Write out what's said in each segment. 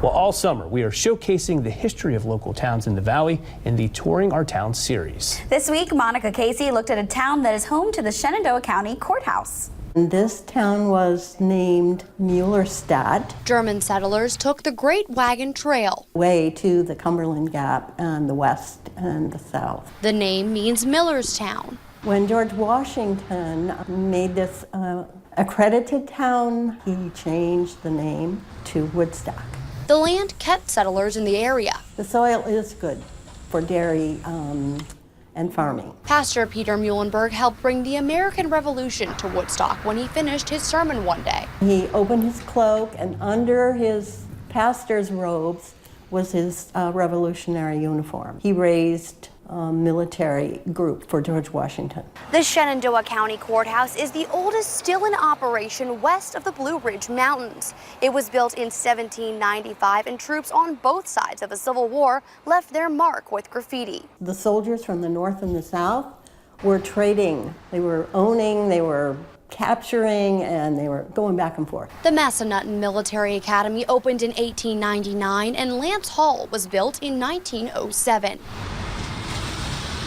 Well, all summer, we are showcasing the history of local towns in the Valley in the Touring Our Town series. This week, Monica Casey looked at a town that is home to the Shenandoah County Courthouse. This town was named Muellerstadt. German settlers took the Great Wagon Trail Way to the Cumberland Gap on the west and the south. The name means Millerstown. When George Washington made this accredited town, he changed the name to Woodstock. The land kept settlers in the area. The soil is good for dairy and farming. Pastor Peter Muhlenberg helped bring the American Revolution to Woodstock when he finished his sermon one day. He opened his cloak, and under his pastor's robes was his revolutionary uniform. He raised a military group for George Washington. The Shenandoah County Courthouse is the oldest still in operation west of the Blue Ridge Mountains. It was built in 1795, and troops on both sides of the Civil War left their mark with graffiti. The soldiers from the north and the south were trading. They were owning, they were capturing, and they were going back and forth. The Massanutten Military Academy opened in 1899, and Lance Hall was built in 1907.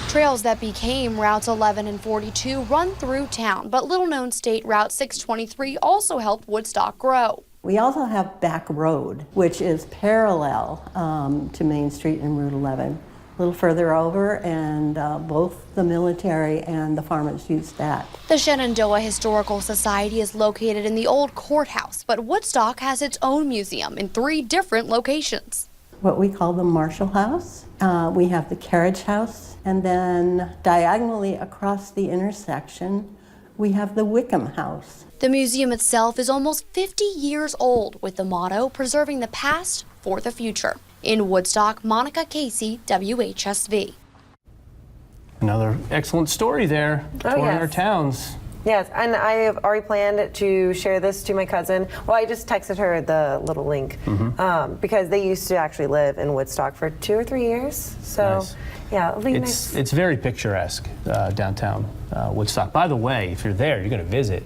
Trails that became Routes 11 and 42 run through town, but little-known State Route 623 also helped Woodstock grow. We also have Back Road, which is parallel to Main Street and Route 11. A little further over, and both the military and the farmers used that. The Shenandoah Historical Society is located in the old courthouse, but Woodstock has its own museum in 3 different locations. What we call the Marshall House. We have the Carriage House, and then diagonally across the intersection, we have the Wickham House. The museum itself is almost 50 years old, with the motto, preserving the past for the future. In Woodstock, Monica Casey, WHSV. Another excellent story there. Touring our towns. Yes, and I have already planned to share this to my cousin. Well, I just texted her the little link because they used to actually live in Woodstock for 2 or 3 years. So, Nice. yeah, it'll be nice. It's very picturesque, downtown Woodstock. By the way, if you're there, you're going to visit.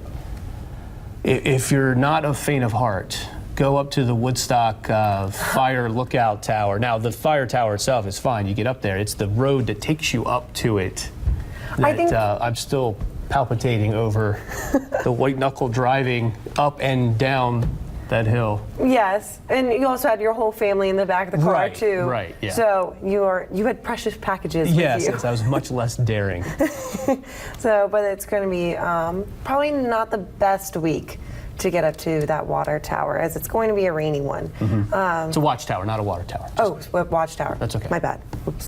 If you're not of faint of heart, go up to the Woodstock Fire Lookout Tower. Now, the fire tower itself is fine. You get up there. It's the road that takes you up to it that I'm still palpitating over. The white knuckle driving up and down that hill. Yes, and you also had your whole family in the back of the car too. Right, yeah. So you had precious packages with you. Yes, I was much less daring. So, but it's going to be probably not the best week to get up to that water tower, as it's going to be a rainy one. It's a watchtower, not a water tower. Watchtower. That's okay. My bad. Oops.